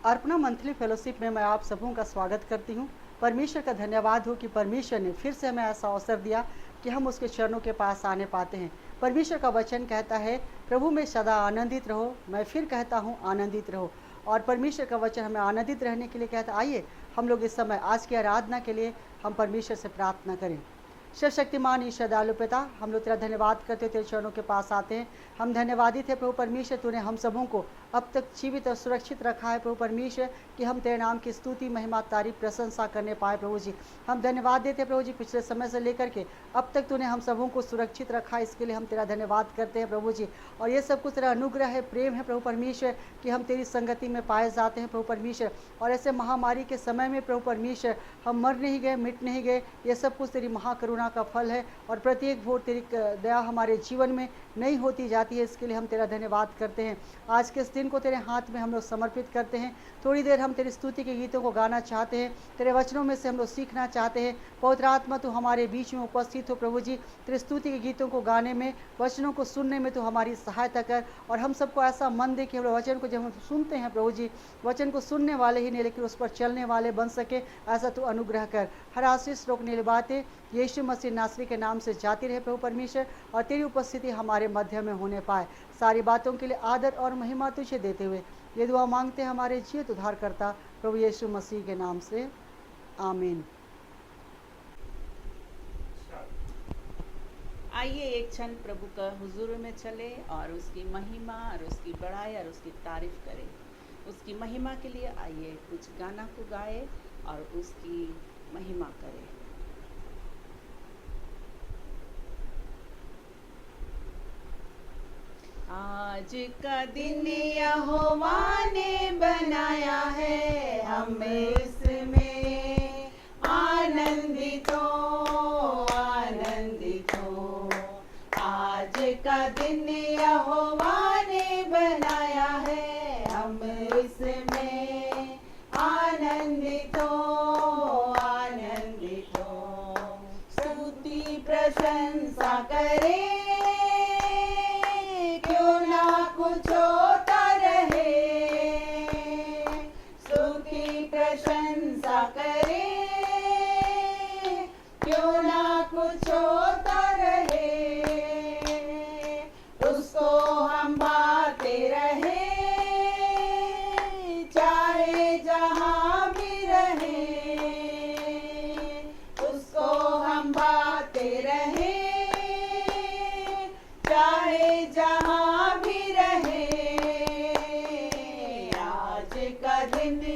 Arpana monthly fellowship में मैं आप सबों का स्वागत करती हूँ। परमेश्वर का धन्यवाद हो कि परमेश्वर ने फिर से हमें ऐसा अवसर दिया कि हम उसके चरणों के पास आने पाते हैं। परमेश्वर का वचन कहता है, प्रभु में सदा आनंदित रहो। मैं फिर कहता हूँ, आनंदित रहो। और परमेश्वर का वचन हमें आनंदित रहने के लिए कहता है। आइए हम लोग इस समय आज की आराधना के लिए हम परमेश्वर से प्रार्थना करें। सर्वशक्तिमान ईश्वर दयालु पिता, हम लोग तेरा धन्यवाद करते तेरे चरणों के पास आते हैं। हम धन्यवादित है प्रभु परमेश्वर, तूने हम सबों को अब तक जीवित और सुरक्षित रखा है प्रभु परमेश्वर, कि हम तेरे नाम की स्तुति महिमा तारीफ प्रशंसा करने पाए प्रभु जी। हम धन्यवाद देते हैं प्रभु जी, पिछले समय से लेकर के अब तक तूने हम सबों को सुरक्षित रखा है, इसके लिए हम तेरा धन्यवाद करते हैं प्रभु जी। और ये सब कुछ तेरा अनुग्रह है, प्रेम है प्रभु परमेश्वर, कि हम तेरी संगति में पाए जाते हैं प्रभु परमेश्वर। और ऐसे महामारी के समय में प्रभु परमेश्वर हम मर नहीं गए, मिट नहीं गए। ये सब कुछ तेरी महाकरुणा का फल है और प्रत्येक भोर तेरी दया हमारे जीवन में नहीं होती जाती है, इसके लिए हम तेरा धन्यवाद करते हैं। आज के इस दिन को तेरे हाथ में हम लोग समर्पित करते हैं। थोड़ी देर हम तेरी स्तुति के गीतों को गाना चाहते हैं, तेरे वचनों में से हम लोग सीखना चाहते हैं। पवित्र आत्मा तू हमारे बीच में उपस्थित हो प्रभु जी। तेरे स्तुति के गीतों को गाने में, वचनों को सुनने में तू हमारी सहायता कर। और हम सबको ऐसा मन दे कि हम वचन को जब हम सुनते हैं प्रभु जी, वचन को सुनने वाले ही नहीं लेकिन उस पर चलने वाले बन सके, ऐसा तू अनुग्रह कर। हर आशीष रोकने वाली बातें यीशु मसीह नासरी के नाम से जाती रहे प्रभु परमेश्वर, और तेरी उपस्थिति हमारे मध्य में होने पाए। सारी बातों के लिए आदर और महिमा तुझे देते हुए ये दुआ मांगते हैं हमारे जीवित उद्धारकर्ता प्रभु यीशु मसीह के नाम से, आमीन। आइए एक क्षण प्रभु का हुजूर में चले और उसकी महिमा और उसकी बड़ाई और उसकी तारीफ करें। उसकी महिमा के लिए आइए कुछ गाना को गाए और उसकी महिमा करें। आज का दिन यहोवा ने बनाया है, हम इसमें आनंदित हो, आनंदित हो। आज का दिन यहोवा ने बनाया है, हम इसमें आनंदित हो, आनंदित हो। स्तुति प्रशंसा करें, कुछ होता रहे। स्तुति प्रशंसा करें, क्यों ना कुछ होता रहे। उसको हम बाते रहे, चाहे जहां भी रहे। उसको हम बाते रहे, चाहे जहां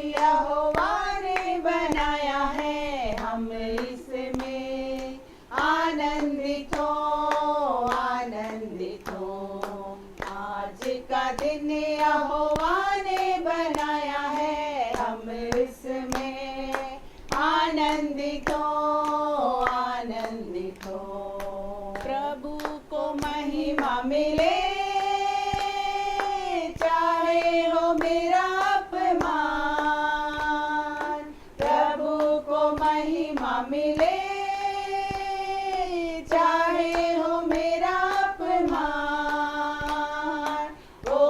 यहोवा ने बनाया है, हम इसमें आनंदित हो, आनंदित हो। आज का दिन यहोवा ने बनाया है, हम इसमें आनंदित हो, आनंदित हो। प्रभु को महिमा मिले, चाहे हो मेरा महिमा मिले, चाहे हो मेरा अपमान। वो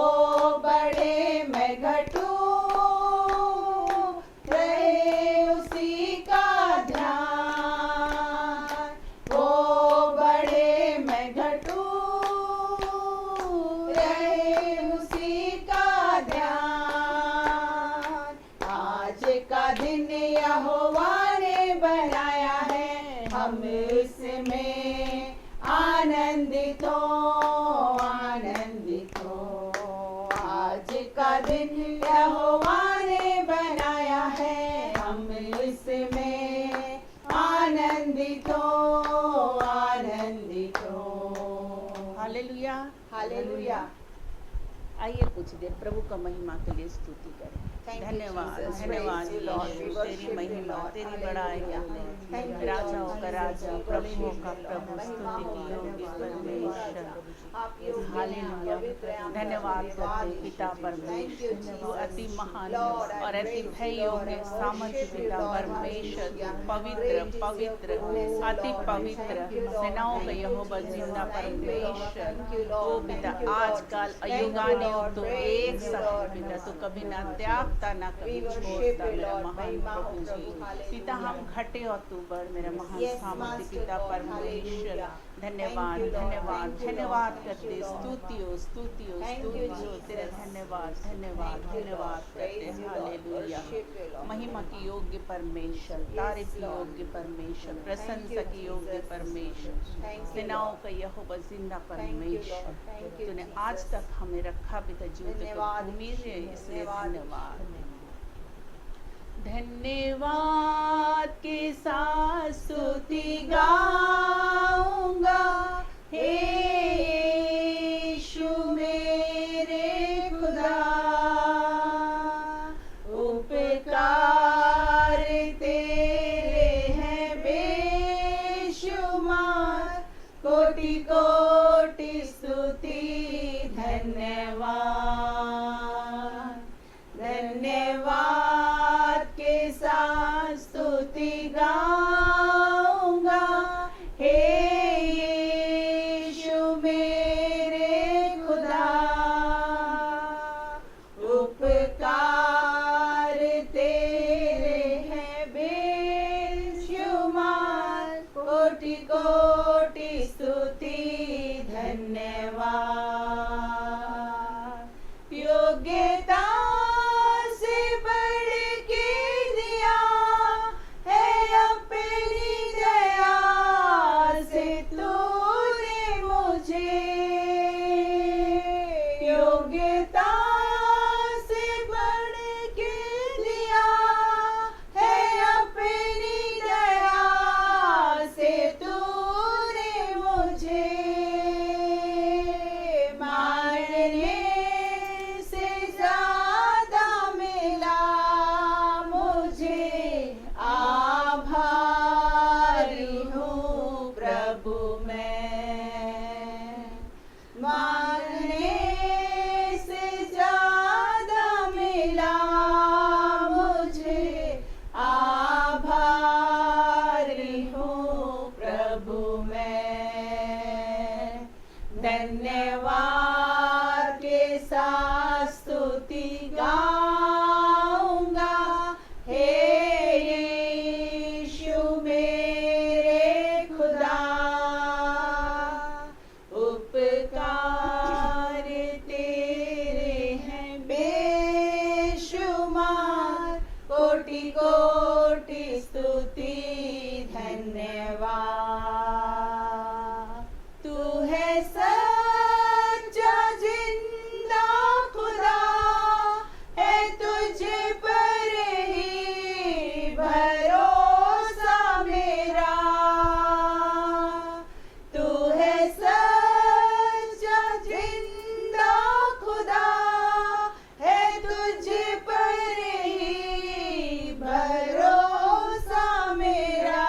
बड़े मैं घटूं, रहे उसी का ध्यान। वो बड़े मैं घटूं, रहे उसी का ध्यान। आज का दिन यहोवा बनाया है, हम इसमें आनंदित हो, आनंदित हो। आज का दिन यहोवा ने बनाया है, हम इसमें आनंदित हो, आनंदित हो। Hallelujah, hallelujah. आइए कुछ देर प्रभु का महिमा के लिए स्तुति करें। धन्यवाद, धन्यवाद यीशु, तेरी महिमा, तेरी बड़ाई राजाओं का राजा, प्रभुओं का प्रभु, स्तुति की योग्य परमेश्वर। हालेलुया। धन्यवाद करते पिता परमेश्वर, तू अति महान और अति भय योग्य सामर्थ्य पिता परमेश्वर, पवित्र पवित्र अति पवित्र सेनाओं का यहोवा जिंदा परमेश्वर। ओ पिता आजकल अयुगाने तो एक साथ पिता, तो कभी ना त्याग छोड़ता ना कभी We worship छोड़ता you, मेरा Lord. महान महिमा हो प्रभु प्रभु, जी। हालेलुया। पिता हम घटे और तू बढ़ मेरा महान Yes, सामर्थ्य Master पिता God, परमेश्वर। हालेलुया। धन्यवाद Thank you, Lord. धन्यवाद Thank you, धन्यवाद Lord. करते Thank you, Lord. स्तुति हो स्तुति हो Thank you, स्तुति हो तेरा Jesus. धन्यवाद धन्यवाद Thank you, धन्यवाद Lord. करते Praise you, हैं। Lord. Hallelujah. Worship you, Lord. महिमा की योग्य परमेश्वर, Yes, तारीफ की Lord. योग्य परमेश्वर, Thank प्रशंसा you, की योग्य Jesus. परमेश्वर, Thank you, सेनाओं Lord. का यहोवा जिंदा Thank you, परमेश्वर। Lord. Thank you, तूने Jesus. आज तक हमें रखा पिता जीवित को धन्यवाद भूमि यीशु, से, इसलिए धन्यवाद। धन्यवाद। धन्यवाद के साथ स्तुति गाऊंगा, हे यीशु मेरे खुदा, उपकार तेरे हैं बेशुमार, कोटि कोटि स्तुति धन्यवाद। धन्यवाद के साथ स्तुति गाऊंगा, हे यीशु मेरे खुदा, उपकार तेरे हैं बेशुमार, कोटि कोटि स्तुति धन्यवाद। योग्यता से बढ़ के दिया है अपनी दया से तूने मुझे, योग्यता से बढ़ के दिया है अपनी दया से तूने मुझे, मांगने से ज्यादा मिला मुझे, आभारी हूँ प्रभु मैं। मांगने से ज्यादा मिला मुझे, आभारी हूँ प्रभु मैं। धन्यवाद के साथ स्तुति गाऊंगा, हे यीशु मेरे खुदा, उपकार तेरे हैं बेशुमार, कोटि कोटि स्तुति धन्यवाद। तू है सच्चा जिंदा खुदा, है तुझे पर ही भरोसा मेरा। तू है सच्चा जिंदा खुदा, है तुझे पर ही भरोसा मेरा।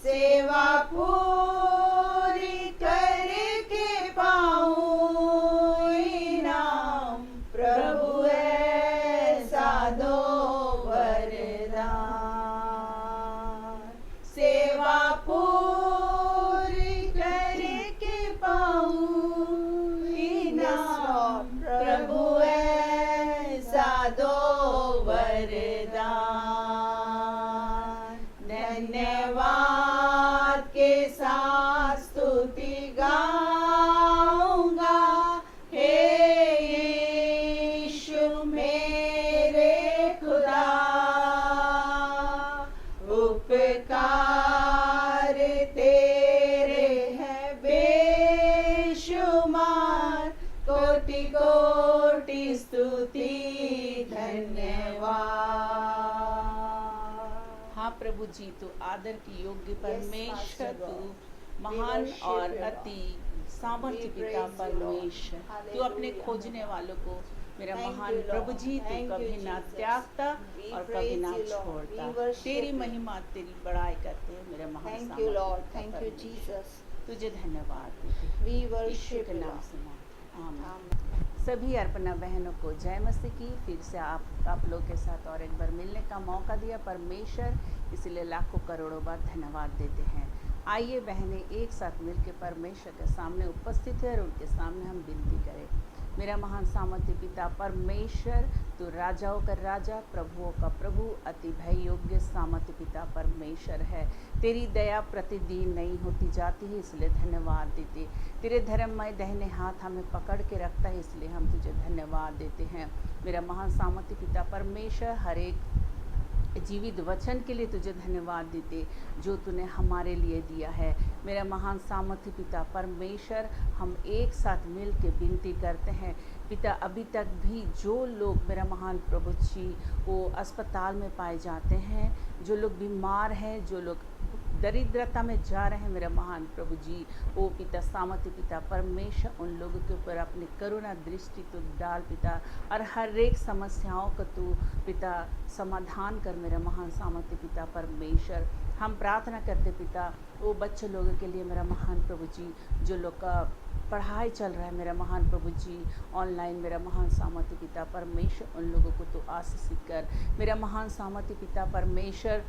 सेवा पूरी करके पाऊं इनाम, प्रभु ऐसा दो वरदान। सेवा पूरी करके पाऊं इनाम, प्रभु ऐसा दो वरदान। धन्यवाद के साथ स्तुति गाऊंगा, हे यीशु मेरे खुदा, उपकार तेरे हैं बेशुमार, कोटि कोटि स्तुति धन्यवाद। हाँ प्रभु जी, तू आदर की योग्य परमेश्वर, Master तू God. महान We worship और you, Lord. अति सामर्थ्य We पिता praise you, Lord. परमेश्वर, तू अपने Hallelujah. खोजने वालों को मेरा Thank महान you, Lord. प्रभु जी, तू Thank you, कभी ना Jesus. त्यागता We और कभी praise ना you, Lord. छोड़ता। We worship तेरी you. महिमा तेरी बड़ाई करते हैं मेरे महान Thank सामर्थ्य you, Lord. पिता Thank you, परमेश्वर। Jesus. तुझे धन्यवाद देते हैं। We यीशु worship के you, नाम Lord. से मां। आमीन। Amen. सभी अर्पणा बहनों को जय मसीह की। फिर से आप लोग के साथ और एक बार मिलने का मौका दिया परमेश्वर, इसलिए लाखों करोड़ों बार धन्यवाद देते हैं। आइए बहनें एक साथ मिलकर परमेश्वर के सामने उपस्थित है और उनके सामने हम विनती करें। मेरा महान सामर्थ्य पिता परमेश्वर, तू राजाओं का राजा, प्रभुओं का प्रभु, अति भय योग्य सामर्थ्य पिता परमेश्वर है। तेरी दया प्रतिदिन नई होती जाती है, इसलिए धन्यवाद देते। तेरे धर्ममय दाहिने हाथ हमें पकड़ के रखता है, इसलिए हम तुझे धन्यवाद देते हैं। मेरा महान सामर्थ्य पिता परमेश्वर, हर एक जीवित वचन के लिए तुझे धन्यवाद देते जो तूने हमारे लिए दिया है। मेरा महान सामर्थ्य पिता परमेश्वर, हम एक साथ मिल के विनती करते हैं पिता, अभी तक भी जो लोग मेरा महान प्रभु जी वो अस्पताल में पाए जाते हैं, जो लोग बीमार हैं, जो लोग दरिद्रता में जा रहे हैं, मेरा महान प्रभु जी ओ पिता सामर्थ्य पिता परमेश्वर, उन लोगों के ऊपर अपनी करुणा दृष्टि तो डाल पिता, और हर एक समस्याओं का तू पिता समाधान कर मेरा महान सामर्थ्य पिता परमेश्वर। हम प्रार्थना करते पिता वो बच्चे लोगों के लिए मेरा महान प्रभु जी, जो लोग का पढ़ाई चल रहा है मेरा महान प्रभु जी ऑनलाइन, मेरा महान सामर्थ्य पिता परमेश्वर, उन लोगों को तो आशीषित कर मेरा महान सामर्थ्य पिता परमेश्वर।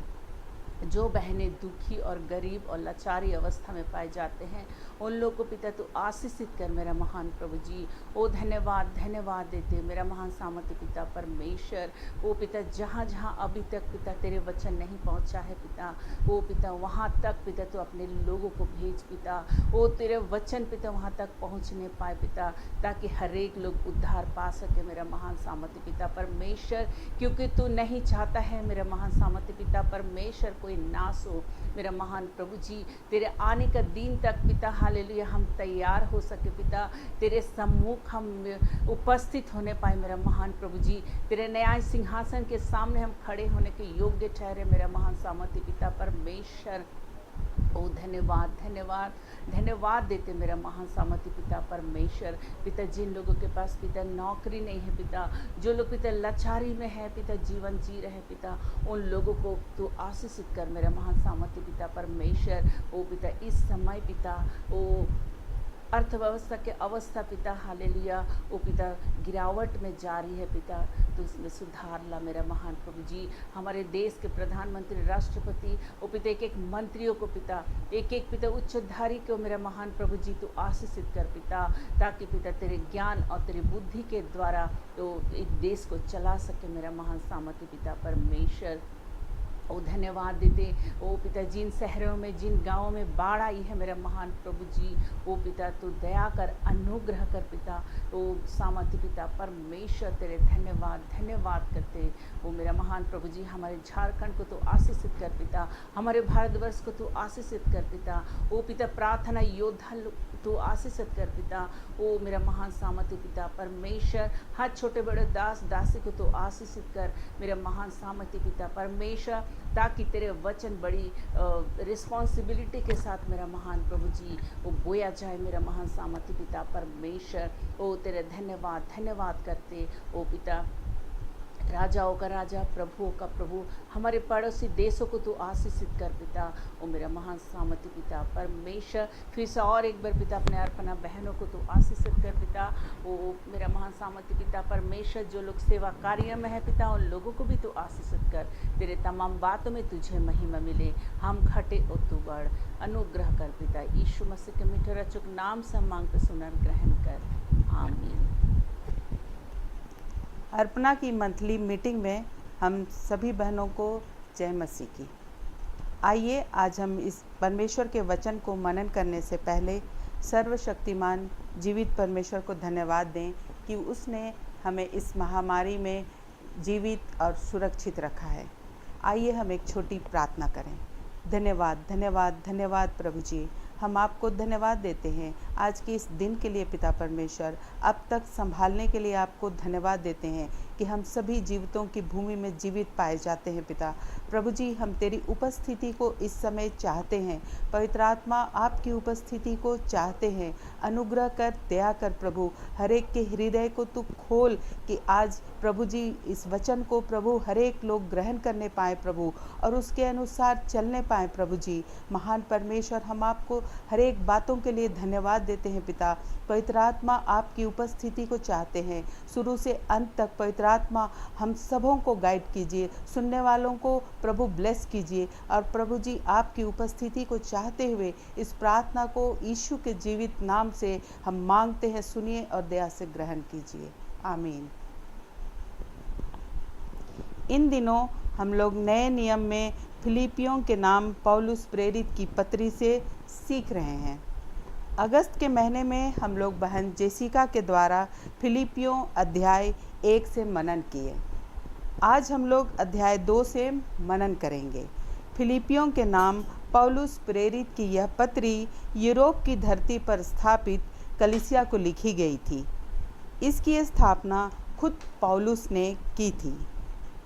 जो बहनें दुखी और गरीब और लाचारी अवस्था में पाए जाते हैं, उन लोगों को पिता तो आशीषित कर मेरा महान प्रभु जी। ओ धन्यवाद देते मेरा महान सामर्थ्य पिता परमेश्वर। ओ पिता जहाँ जहाँ अभी तक पिता तेरे वचन नहीं पहुँचा है पिता, ओ पिता वहाँ तक पिता तो अपने लोगों को भेज पिता, ओ तेरे वचन पिता वहाँ तक पहुँचने पाए पिता, ताकि हर एक लोग उद्धार पा सके मेरा महान सामर्थ्य पिता परमेश्वर। क्योंकि तू नहीं चाहता है मेरा महान सामर्थ्य पिता परमेश्वर कोई नाश हो मेरा महान प्रभु जी। तेरे आने का दिन तक पिता हालेलुया हम तैयार हो सके पिता, तेरे सम्मुख हम उपस्थित होने पाए मेरा महान प्रभु जी। तेरे न्याय सिंहासन के सामने हम खड़े होने के योग्य ठहरे मेरा महान सामर्थ्य पिता परमेश्वर। ओ धन्यवाद देते मेरा महान सामर्थ्य पिता परमेश्वर। पिता जिन लोगों के पास पिता नौकरी नहीं है पिता, जो लोग पिता लाचारी में है पिता, जीवन जी रहे पिता, उन लोगों को तू आशीषित कर मेरा महान सामर्थ्य पिता परमेश्वर। ओ पिता इस समय पिता ओ अर्थव्यवस्था के अवस्था पिता हालेलुया ओ पिता गिरावट में जा रही है पिता, तो इसमें सुधार ला मेरा महान प्रभु जी। हमारे देश के प्रधानमंत्री, राष्ट्रपति ओ पिता एक मंत्रियों को पिता, एक पिता उच्चाधिकारी को मेरा महान प्रभु जी तो आशीषित कर पिता, ताकि पिता तेरे ज्ञान और तेरे बुद्धि के द्वारा तो एक देश को चला सके मेरा महान सामर्थ्य पिता परमेश्वर। ओ धन्यवाद देते ओ पिता जिन शहरों में, जिन गांवों में बाढ़ आई है मेरा महान प्रभु जी, ओ पिता तो दया कर, अनुग्रह कर पिता, ओ सामर्थ्य पिता परमेश्वर तेरे धन्यवाद करते ओ मेरा महान प्रभु जी। हमारे झारखंड को तो आशीषित कर पिता, हमारे भारतवर्ष को तो आशीषित कर पिता, ओ पिता प्रार्थना योद्धा तो आशीषित कर पिता, ओ मेरा महान सामर्थ्य पिता परमेश्वर। हर छोटे बड़े दास दासी को तो आशीषित कर मेरा महान सामर्थ्य पिता परमेश्वर, ताकि तेरे वचन बड़ी रिस्पॉन्सिबिलिटी के साथ मेरा महान प्रभु जी वो बोया जाए मेरा महान सामर्थ्य पिता परमेश्वर। ओ तेरे धन्यवाद करते ओ पिता, राजाओं का राजा, प्रभुओं का प्रभु, हमारे पड़ोसी देशों को तो आशीषित कर पिता, ओ मेरा महान सामर्थ्य पिता परमेश्वर। फिर से और एक बार पिता अपने अर्पणा बहनों को तो आशीषित कर पिता, ओ मेरा महान सामर्थ्य पिता परमेश्वर। जो लोग सेवा कार्य में है पिता, उन लोगों को भी तो आशीषित कर, तेरे तमाम बातों में तुझे महिमा मिले, हम घटे और तू बढ़, अनुग्रह कर पिता। यीशु मसीह के मीठे रचुक नाम से मांगते सुनर ग्रहण कर, आमीन। अर्पणा की मंथली मीटिंग में हम सभी बहनों को जय मसीह की। आइए आज हम इस परमेश्वर के वचन को मनन करने से पहले सर्वशक्तिमान जीवित परमेश्वर को धन्यवाद दें कि उसने हमें इस महामारी में जीवित और सुरक्षित रखा है। आइए हम एक छोटी प्रार्थना करें। धन्यवाद प्रभु जी, हम आपको धन्यवाद देते हैं आज के इस दिन के लिए पिता परमेश्वर। अब तक संभालने के लिए आपको धन्यवाद देते हैं कि हम सभी जीवितों की भूमि में जीवित पाए जाते हैं पिता प्रभु जी। हम तेरी उपस्थिति को इस समय चाहते हैं, पवित्र आत्मा आपकी उपस्थिति को चाहते हैं। अनुग्रह कर, दया कर प्रभु, हर एक के हृदय को तू खोल कि आज प्रभु जी इस वचन को प्रभु हर एक लोग ग्रहण करने पाए प्रभु, और उसके अनुसार चलने पाए प्रभु जी। महान परमेश्वर, हम आपको हर एक बातों के लिए धन्यवाद देते हैं पिता। पवित्र आत्मा आपकी उपस्थिति को चाहते हैं, शुरू से अंत तक पवित्र आत्मा हम सबों को गाइड कीजिए, सुनने वालों को प्रभु ब्लेस कीजिए। और प्रभु जी, आपकी उपस्थिति को चाहते हुए इस प्रार्थना को यीशु के जीवित नाम से हम मांगते हैं, सुनिए और दया से ग्रहण कीजिए। आमीन। इन दिनों हम लोग नए नियम में फिलिपियों के नाम पौलुस प्रेरित की पत्री से सीख रहे हैं। अगस्त के महीने में हम लोग बहन जेसिका के द्वारा फिलिपियों अध्याय 1 से मनन किए। आज हम लोग अध्याय 2 से मनन करेंगे। फिलिपियों के नाम पौलुस प्रेरित की यह पत्री यूरोप की धरती पर स्थापित कलीसिया को लिखी गई थी। इसकी स्थापना खुद पौलुस ने की थी।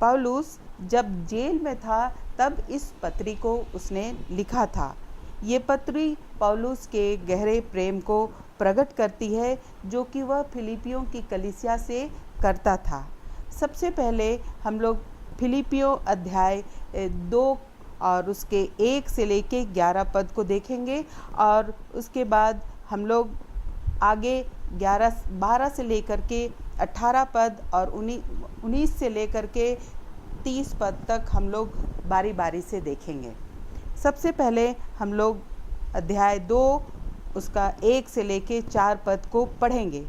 पौलुस जब जेल में था तब इस पत्री को उसने लिखा था। ये पत्री पौलुस के गहरे प्रेम को प्रकट करती है जो कि वह फिलिपियों की कलीसिया से करता था। सबसे पहले हम लोग फिलिपियों अध्याय 2 और उसके 1 से लेके 11 पद को देखेंगे और उसके बाद हम लोग आगे 12 से लेकर के 18 पद और 19 से लेकर के 30 पद तक हम लोग बारी बारी से देखेंगे। सबसे पहले हम लोग अध्याय 2 उसका 1 से लेके 4 पद को पढ़ेंगे।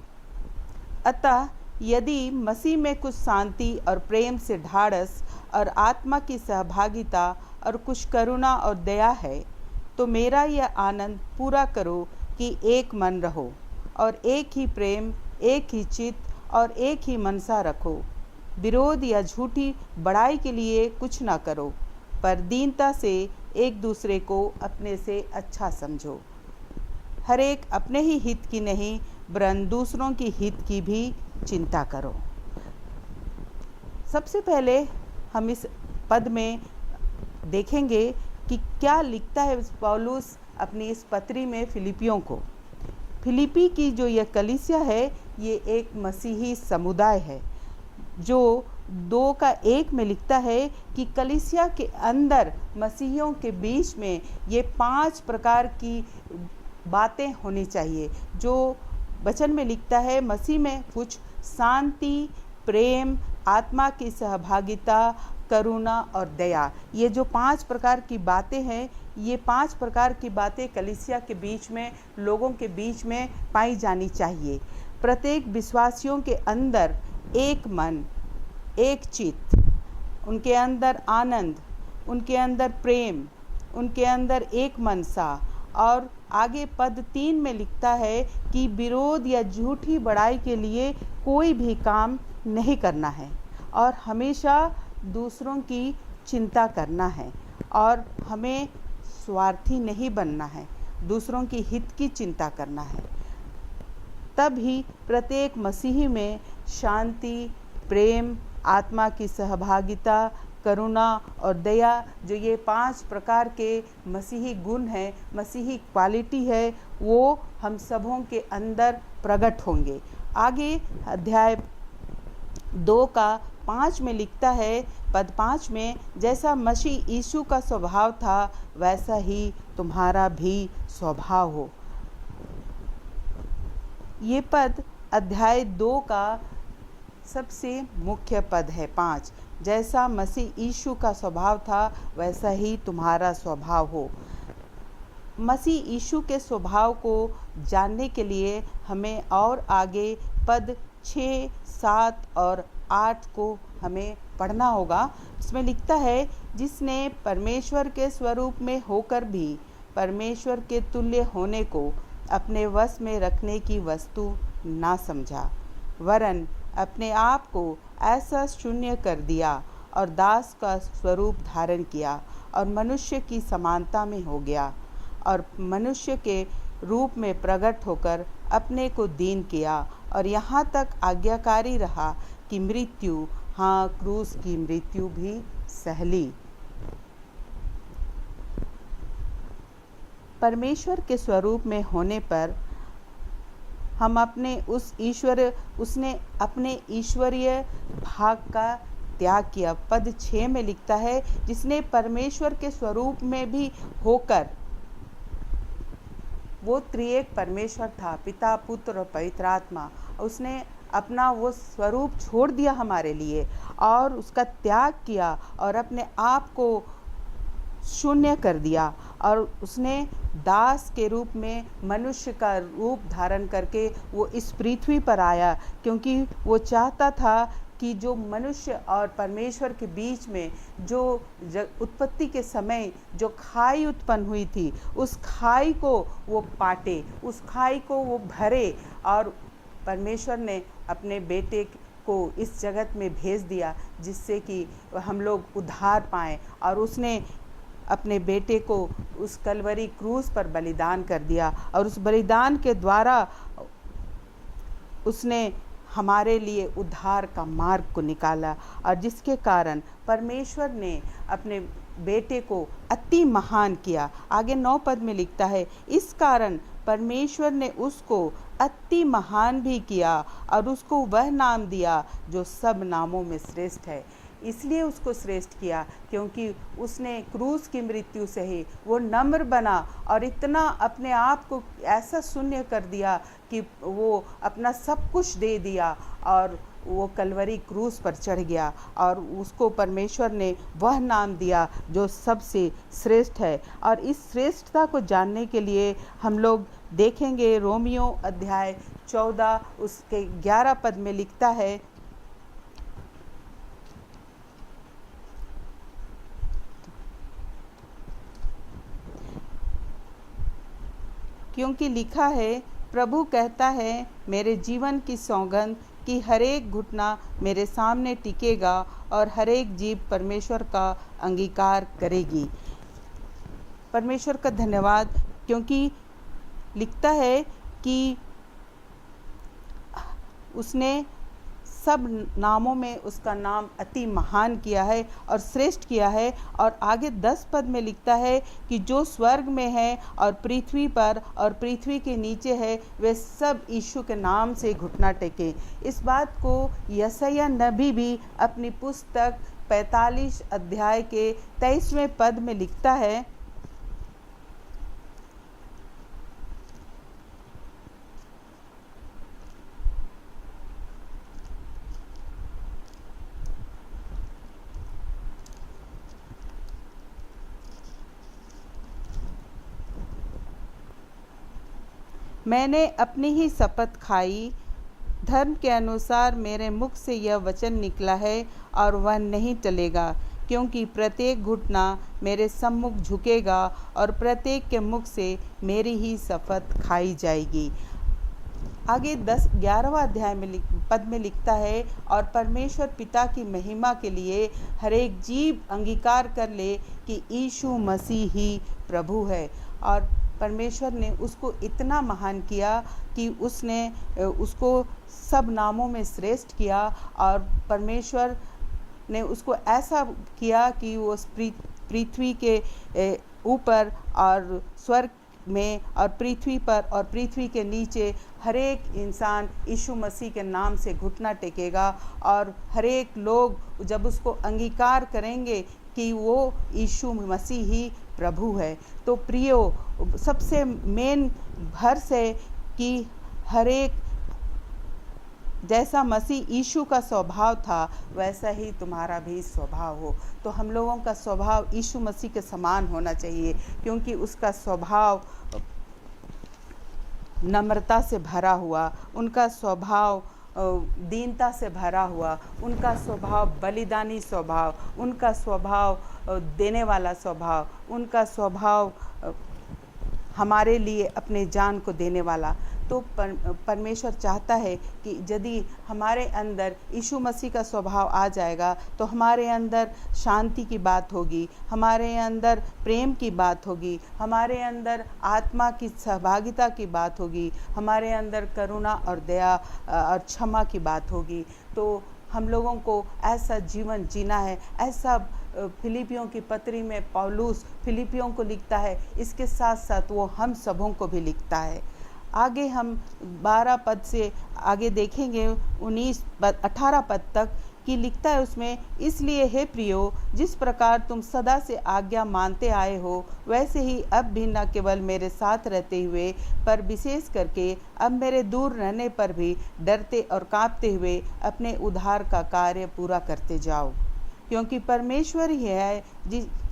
अतः यदि मसीह में कुछ शांति और प्रेम से ढाढ़स और आत्मा की सहभागिता और कुछ करुणा और दया है, तो मेरा यह आनंद पूरा करो कि एक मन रहो और एक ही प्रेम, एक ही चित्त और एक ही मनसा रखो। विरोध या झूठी बड़ाई के लिए कुछ ना करो, पर दीनता से एक दूसरे को अपने से अच्छा समझो। हर एक अपने ही हित की नहीं वरन दूसरों की हित की भी चिंता करो। सबसे पहले हम इस पद में देखेंगे कि क्या लिखता है पौलुस अपनी इस पत्री में फिलिपियों को। फिलिपी की जो यह कलीसिया है ये एक मसीही समुदाय है जो 2 का 1 में लिखता है कि कलीसिया के अंदर मसीहियों के बीच में ये 5 प्रकार की बातें होनी चाहिए। जो वचन में लिखता है मसीह में कुछ शांति, प्रेम, आत्मा की सहभागिता, करुणा और दया। ये जो 5 प्रकार की बातें हैं, ये 5 प्रकार की बातें कलीसिया के बीच में, लोगों के बीच में पाई जानी चाहिए। प्रत्येक विश्वासियों के अंदर एक मन, एक चित्त, उनके अंदर आनंद, उनके अंदर प्रेम, उनके अंदर एक मनसा। और आगे पद 3 में लिखता है कि विरोध या झूठी बड़ाई के लिए कोई भी काम नहीं करना है और हमेशा दूसरों की चिंता करना है और हमें स्वार्थी नहीं बनना है, दूसरों की हित की चिंता करना है। तब ही प्रत्येक मसीही में शांति, प्रेम, आत्मा की सहभागिता, करुणा और दया, जो ये 5 प्रकार के मसीही गुण हैं, मसीही क्वालिटी है, वो हम सबों के अंदर प्रकट होंगे। आगे अध्याय 2 का 5 में लिखता है, पद 5 में, जैसा मसीह यीशु का स्वभाव था वैसा ही तुम्हारा भी स्वभाव हो। ये पद अध्याय 2 का सबसे मुख्य पद है। 5, जैसा मसीह यीशु का स्वभाव था वैसा ही तुम्हारा स्वभाव हो। मसीह यीशु के स्वभाव को जानने के लिए हमें और आगे पद 6, 7 और 8 को हमें पढ़ना होगा। इसमें लिखता है, जिसने परमेश्वर के स्वरूप में होकर भी परमेश्वर के तुल्य होने को अपने वश में रखने की वस्तु ना समझा, वरन अपने आप को ऐसा शून्य कर दिया और दास का स्वरूप धारण किया और मनुष्य की समानता में हो गया और मनुष्य के रूप में प्रकट होकर अपने को दीन किया और यहाँ तक आज्ञाकारी रहा कि मृत्यु, हाँ क्रूस की मृत्यु भी सहली। परमेश्वर के स्वरूप में होने पर हम उसने अपने ईश्वरीय भाग का त्याग किया। पद 6 में लिखता है, जिसने परमेश्वर के स्वरूप में भी होकर, वो त्रिएक परमेश्वर था, पिता, पुत्र और पवित्र आत्मा, उसने अपना वो स्वरूप छोड़ दिया हमारे लिए और उसका त्याग किया और अपने आप को शून्य कर दिया और उसने दास के रूप में मनुष्य का रूप धारण करके वो इस पृथ्वी पर आया, क्योंकि वो चाहता था कि जो मनुष्य और परमेश्वर के बीच में जो उत्पत्ति के समय जो खाई उत्पन्न हुई थी, उस खाई को वो पाटे, उस खाई को वो भरे। और परमेश्वर ने अपने बेटे को इस जगत में भेज दिया जिससे कि हम लोग उद्धार पाएँ, और उसने अपने बेटे को उस कलवरी क्रूस पर बलिदान कर दिया और उस बलिदान के द्वारा उसने हमारे लिए उद्धार का मार्ग को निकाला, और जिसके कारण परमेश्वर ने अपने बेटे को अति महान किया। आगे 9 पद में लिखता है, इस कारण परमेश्वर ने उसको अति महान भी किया और उसको वह नाम दिया जो सब नामों में श्रेष्ठ है। इसलिए उसको श्रेष्ठ किया क्योंकि उसने क्रूस की मृत्यु से ही वो नम्र बना और इतना अपने आप को ऐसा शून्य कर दिया कि वो अपना सब कुछ दे दिया और वो कलवरी क्रूस पर चढ़ गया, और उसको परमेश्वर ने वह नाम दिया जो सबसे श्रेष्ठ है। और इस श्रेष्ठता को जानने के लिए हम लोग देखेंगे रोमियो अध्याय 14 उसके 11 पद में लिखता है, क्योंकि लिखा है, प्रभु कहता है, मेरे जीवन की सौगंध कि हरेक घुटना मेरे सामने टिकेगा और हरेक जीभ परमेश्वर का अंगीकार करेगी। परमेश्वर का धन्यवाद, क्योंकि लिखता है कि उसने सब नामों में उसका नाम अति महान किया है और श्रेष्ठ किया है। और आगे 10 पद में लिखता है कि जो स्वर्ग में है और पृथ्वी पर और पृथ्वी के नीचे है, वे सब यीशु के नाम से घुटना टेकें। इस बात को यशायाह नबी भी अपनी पुस्तक 45 अध्याय के 23वें पद में लिखता है, मैंने अपनी ही शपथ खाई, धर्म के अनुसार मेरे मुख से यह वचन निकला है और वह नहीं टलेगा, क्योंकि प्रत्येक घुटना मेरे सम्मुख झुकेगा और प्रत्येक के मुख से मेरी ही शपथ खाई जाएगी। आगे 11वां अध्याय में पद में लिखता है, और परमेश्वर पिता की महिमा के लिए हरेक जीभ अंगीकार कर ले कि यीशु मसीह ही प्रभु है। और परमेश्वर ने उसको इतना महान किया कि उसने उसको सब नामों में श्रेष्ठ किया, और परमेश्वर ने उसको ऐसा किया कि वो पृथ्वी के ऊपर और स्वर्ग में और पृथ्वी पर और पृथ्वी के नीचे हरेक इंसान यीशु मसीह के नाम से घुटना टेकेगा, और हरेक लोग जब उसको अंगीकार करेंगे कि वो यीशु मसीह ही प्रभु है। तो प्रियो, सबसे मेन भर्स है कि हरेक जैसा मसीह यीशु का स्वभाव था वैसा ही तुम्हारा भी स्वभाव हो। तो हम लोगों का स्वभाव यीशु मसीह के समान होना चाहिए, क्योंकि उसका स्वभाव नम्रता से भरा हुआ, उनका स्वभाव दीनता से भरा हुआ, उनका स्वभाव बलिदानी स्वभाव, उनका स्वभाव देने वाला स्वभाव, उनका स्वभाव हमारे लिए अपने जान को देने वाला। तो परमेश्वर चाहता है कि यदि हमारे अंदर यीशु मसीह का स्वभाव आ जाएगा तो हमारे अंदर शांति की बात होगी, हमारे अंदर प्रेम की बात होगी, हमारे अंदर आत्मा की सहभागिता की बात होगी, हमारे अंदर करुणा और दया और क्षमा की बात होगी। तो हम लोगों को ऐसा जीवन जीना है। ऐसा फिलिपियों की पत्री में पौलुस फिलिपियों को लिखता है, इसके साथ साथ वो हम सबों को भी लिखता है। आगे हम 12 पद से आगे देखेंगे 18 पद तक कि लिखता है उसमें, इसलिए हे प्रियो, जिस प्रकार तुम सदा से आज्ञा मानते आए हो, वैसे ही अब भी न केवल मेरे साथ रहते हुए पर विशेष करके अब मेरे दूर रहने पर भी डरते और कांपते हुए अपने उद्धार का कार्य पूरा करते जाओ। क्योंकि परमेश्वर ही है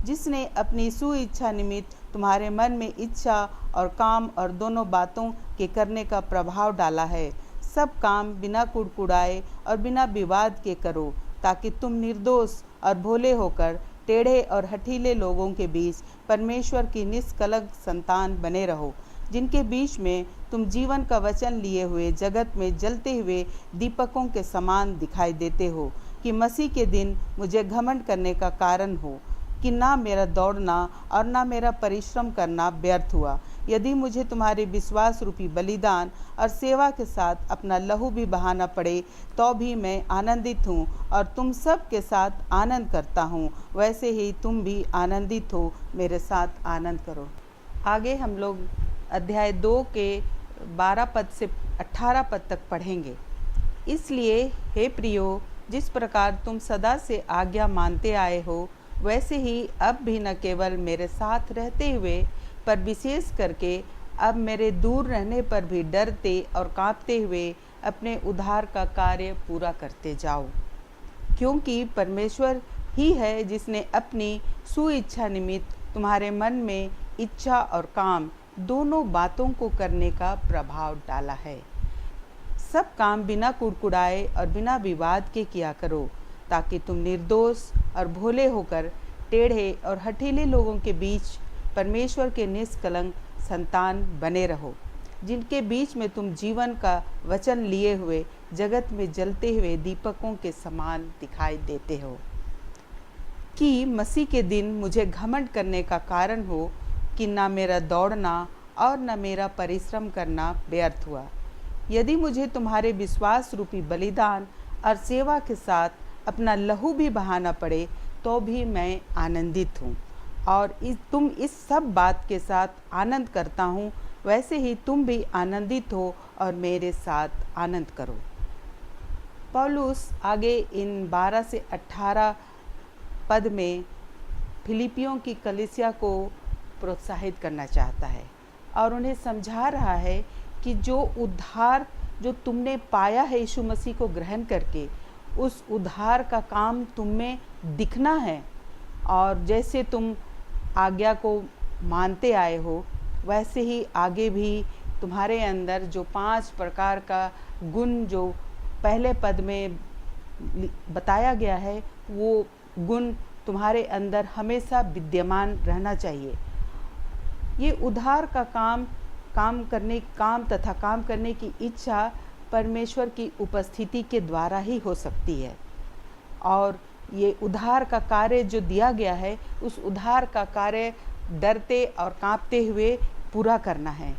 जिसने अपनी सुइच्छा निमित्त तुम्हारे मन में इच्छा और काम और दोनों बातों के करने का प्रभाव डाला है। सब काम बिना कुड़कुड़ाए और बिना विवाद के करो, ताकि तुम निर्दोष और भोले होकर टेढ़े और हठीले लोगों के बीच परमेश्वर की निष्कलंक संतान बने रहो, जिनके बीच में तुम जीवन का वचन लिए हुए जगत में जलते हुए दीपकों के समान दिखाई देते हो, कि मसीह के दिन मुझे घमंड करने का कारण हो कि ना मेरा दौड़ना और ना मेरा परिश्रम करना व्यर्थ हुआ। यदि मुझे तुम्हारे विश्वास रूपी बलिदान और सेवा के साथ अपना लहू भी बहाना पड़े तो भी मैं आनंदित हूँ और तुम सब के साथ आनंद करता हूँ, वैसे ही तुम भी आनंदित हो, मेरे साथ आनंद करो। आगे हम लोग अध्याय 2 के 12 पद से 18 पद तक पढ़ेंगे। इसलिए हे प्रियो, जिस प्रकार तुम सदा से आज्ञा मानते आए हो, वैसे ही अब भी न केवल मेरे साथ रहते हुए पर विशेष करके अब मेरे दूर रहने पर भी डरते और कांपते हुए अपने उद्धार का कार्य पूरा करते जाओ। क्योंकि परमेश्वर ही है जिसने अपनी सुइच्छा निमित्त तुम्हारे मन में इच्छा और काम दोनों बातों को करने का प्रभाव डाला है। सब काम बिना कुड़कुड़ाए और बिना विवाद के किया करो, ताकि तुम निर्दोष और भोले होकर टेढ़े और हठीले लोगों के बीच परमेश्वर के निष्कलंक संतान बने रहो, जिनके बीच में तुम जीवन का वचन लिए हुए जगत में जलते हुए दीपकों के समान दिखाई देते हो, कि मसीह के दिन मुझे घमंड करने का कारण हो कि ना मेरा दौड़ना और न मेरा परिश्रम करना व्यर्थ हुआ। यदि मुझे तुम्हारे विश्वास रूपी बलिदान और सेवा के साथ अपना लहू भी बहाना पड़े तो भी मैं आनंदित हूँ और तुम इस सब बात के साथ आनंद करता हूँ, वैसे ही तुम भी आनंदित हो और मेरे साथ आनंद करो। पौलुस आगे इन 12 से 18 पद में फिलिपियों की कलीसिया को प्रोत्साहित करना चाहता है और उन्हें समझा रहा है कि जो उद्धार जो तुमने पाया है यीशु मसीह को ग्रहण करके, उस उद्धार का काम तुम में दिखना है और जैसे तुम आज्ञा को मानते आए हो, वैसे ही आगे भी तुम्हारे अंदर जो 5 प्रकार का गुण जो पहले पद में बताया गया है, वो गुण तुम्हारे अंदर हमेशा विद्यमान रहना चाहिए। ये उद्धार का काम करने की इच्छा परमेश्वर की उपस्थिति के द्वारा ही हो सकती है और ये उद्धार का कार्य जो दिया गया है, उस उद्धार का कार्य डरते और कांपते हुए पूरा करना है,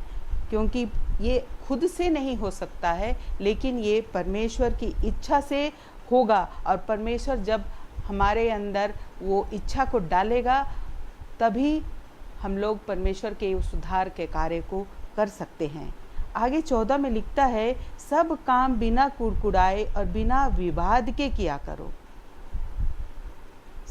क्योंकि ये खुद से नहीं हो सकता है, लेकिन ये परमेश्वर की इच्छा से होगा और परमेश्वर जब हमारे अंदर वो इच्छा को डालेगा, तभी हम लोग परमेश्वर के उस उद्धार के कार्य को कर सकते हैं। आगे 14 में लिखता है, सब काम बिना कुड़कुड़ाए और बिना विवाद के किया करो।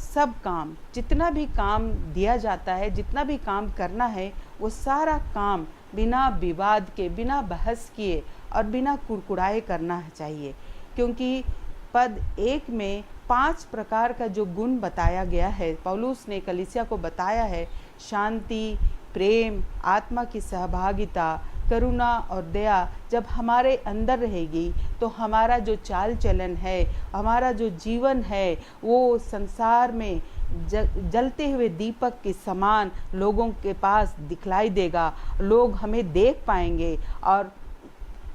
सब काम, जितना भी काम दिया जाता है, जितना भी काम करना है, वो सारा काम बिना विवाद के, बिना बहस किए और बिना कुड़कुड़ाए करना चाहिए, क्योंकि पद 1 में 5 प्रकार का जो गुण बताया गया है, पौलुस ने कलीसिया को बताया है, शांति, प्रेम, आत्मा की सहभागिता, करुणा और दया जब हमारे अंदर रहेगी तो हमारा जो चाल चलन है, हमारा जो जीवन है, वो संसार में जलते हुए दीपक के समान लोगों के पास दिखलाई देगा। लोग हमें देख पाएंगे और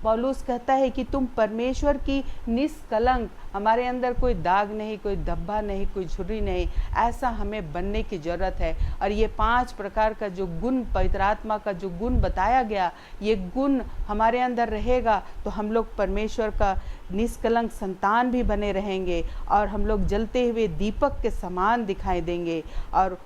पौलुस कहता है कि तुम परमेश्वर की निष्कलंक, हमारे अंदर कोई दाग नहीं, कोई धब्बा नहीं, कोई झुर्री नहीं, ऐसा हमें बनने की ज़रूरत है। और ये 5 प्रकार का जो गुण, पवित्र आत्मा का जो गुण बताया गया, ये गुण हमारे अंदर रहेगा तो हम लोग परमेश्वर का निष्कलंक संतान भी बने रहेंगे और हम लोग जलते हुए दीपक के समान दिखाई देंगे। और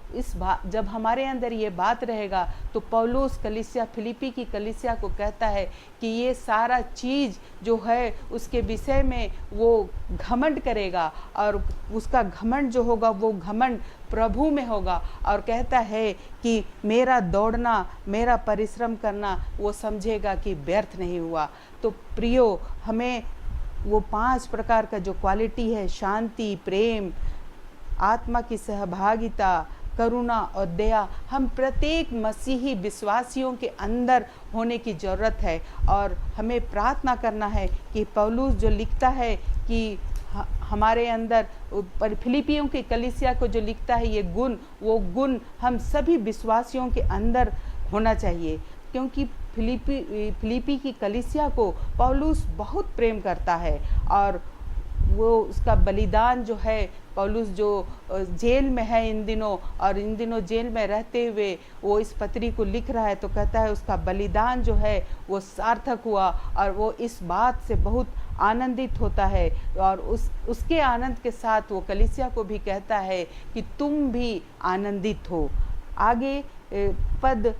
जब हमारे अंदर ये बात रहेगा तो पौलुस कलीसिया, फिलिपी की कलीसिया को कहता है कि ये सारा चीज़ जो है उसके विषय में वो घमंड करेगा और उसका घमंड जो होगा वो घमंड प्रभु में होगा, और कहता है कि मेरा दौड़ना, मेरा परिश्रम करना वो समझेगा कि व्यर्थ नहीं हुआ। तो प्रियो, हमें वो 5 प्रकार का जो क्वालिटी है, शांति, प्रेम, आत्मा की सहभागिता, करुणा और दया, हम प्रत्येक मसीही विश्वासियों के अंदर होने की ज़रूरत है। और हमें प्रार्थना करना है कि पौलुस जो लिखता है कि हमारे अंदर, फिलिपियों की कलीसिया को जो लिखता है ये गुण, वो गुण हम सभी विश्वासियों के अंदर होना चाहिए, क्योंकि फिलिपी की कलीसिया को पौलुस बहुत प्रेम करता है। और वो उसका बलिदान जो है, पौलुस जो जेल में है इन दिनों, और इन दिनों जेल में रहते हुए वो इस पत्री को लिख रहा है, तो कहता है उसका बलिदान जो है वो सार्थक हुआ, और वो इस बात से बहुत आनंदित होता है। और उसके आनंद के साथ वो कलीसिया को भी कहता है कि तुम भी आनंदित हो। आगे पद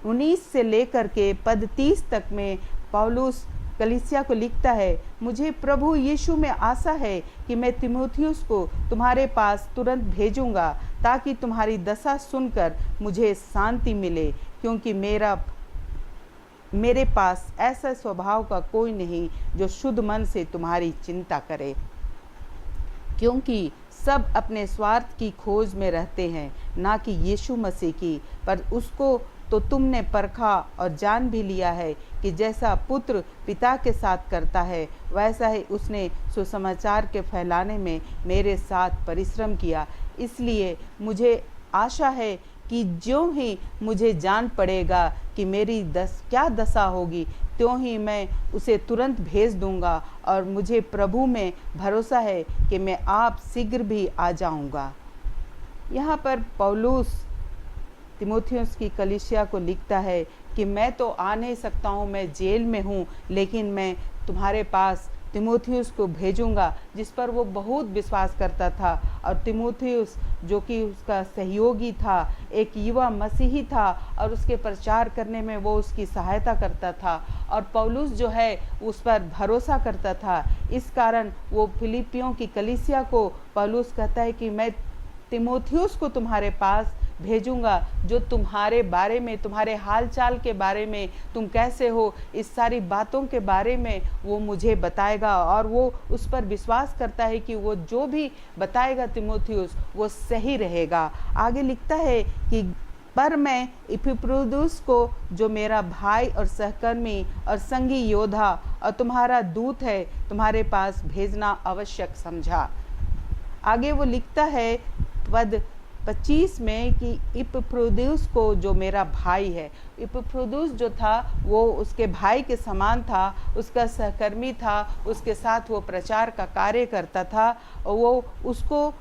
19 से लेकर के पद 30 तक में पौलुस कलीसिया को लिखता है, मुझे प्रभु यीशु में आशा है कि मैं तीमुथियुस को तुम्हारे पास तुरंत भेजूंगा, ताकि तुम्हारी दशा सुनकर मुझे शांति मिले, क्योंकि मेरे पास ऐसा स्वभाव का कोई नहीं जो शुद्ध मन से तुम्हारी चिंता करे। क्योंकि सब अपने स्वार्थ की खोज में रहते हैं, ना कि यीशु मसीह की। पर उसको तो तुमने परखा और जान भी लिया है कि जैसा पुत्र पिता के साथ करता है, वैसा ही उसने सुसमाचार के फैलाने में मेरे साथ परिश्रम किया। इसलिए मुझे आशा है कि ज्यों ही मुझे जान पड़ेगा कि मेरी क्या दशा होगी, त्यों ही मैं उसे तुरंत भेज दूंगा, और मुझे प्रभु में भरोसा है कि मैं आप शीघ्र भी आ जाऊंगा। यहाँ पर पौलुस तीमुथियुस की कलीसिया को लिखता है कि मैं तो आ नहीं सकता हूँ, मैं जेल में हूँ, लेकिन मैं तुम्हारे पास तीमुथियुस को भेजूंगा, जिस पर वो बहुत विश्वास करता था। और तीमुथियुस जो कि उसका सहयोगी था, एक युवा मसीही था, और उसके प्रचार करने में वो उसकी सहायता करता था, और पौलुस जो है उस पर भरोसा करता था। इस कारण वो फिलिपियों की कलीसिया को पौलुस कहता है कि मैं तीमुथियुस को तुम्हारे पास भेजूंगा, जो तुम्हारे बारे में, तुम्हारे हाल चाल के बारे में, तुम कैसे हो, इस सारी बातों के बारे में वो मुझे बताएगा। और वो उस पर विश्वास करता है कि वो जो भी बताएगा तीमुथियुस वो सही रहेगा। आगे लिखता है कि पर मैं इपैफ्रोदितुस को, जो मेरा भाई और सहकर्मी और संगी योद्धा और तुम्हारा दूत है, तुम्हारे पास भेजना आवश्यक समझा। आगे वो लिखता है पद 25 में कि इपैफ्रोदितुस को, जो मेरा भाई है। इपैफ्रोदितुस जो था वो उसके भाई के समान था, उसका सहकर्मी था, उसके साथ वो प्रचार का कार्य करता था, और वो उसको